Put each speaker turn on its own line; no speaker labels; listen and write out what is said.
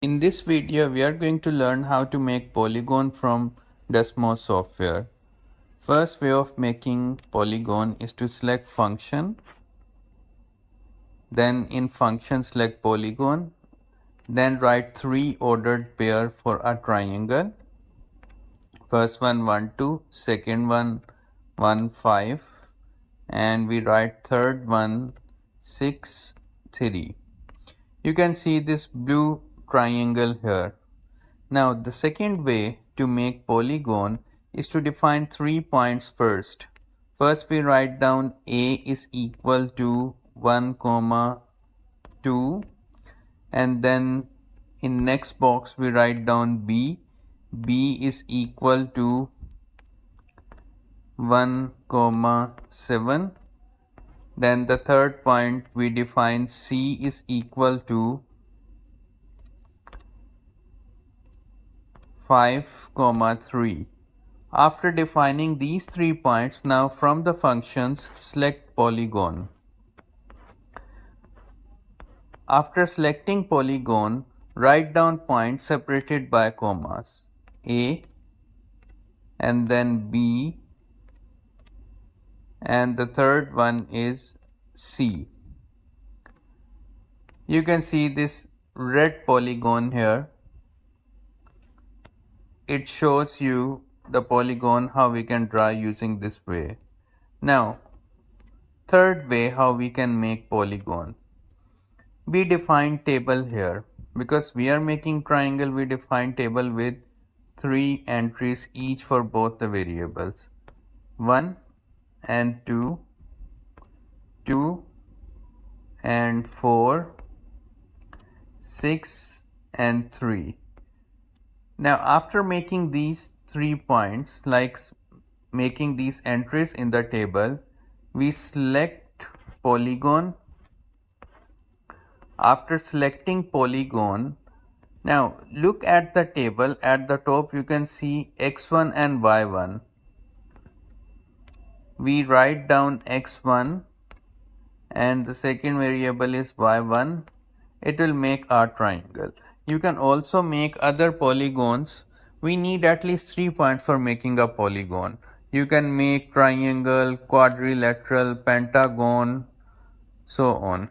In this video, we are going to learn how to make polygon from DESMOS software. First way of making polygon is to select function, then in function select polygon, then write 3 ordered pair for a triangle. First one 1 2, second one 1 5, and we write third one 6 3. You can see this blue triangle here. Now the second way to make polygon is to define 3 points first. First we write down A is equal to 1, 2, and then in next box we write down B. B is equal to 1, 7. Then the third point we define C is equal to 5, 3. After defining these 3 points, now from the functions select polygon. After selecting polygon, write down points separated by commas. A and then B, and the third one is C. You can see this red polygon here. It shows you the polygon how we can draw using this way. Now, third way how we can make polygon. We define table here. Because we are making triangle, we define table with 3 entries each for both the variables. 1 and 2, 2 and 4, 6 and 3. Now after making these 3 points, like making these entries in the table, we select polygon. After selecting polygon, now look at the table. At the top you can see x1 and y1. We write down x1 and the second variable is y1. It will make our triangle. You can also make other polygons. We need at least 3 points for making a polygon. You can make triangle, quadrilateral, pentagon, so on.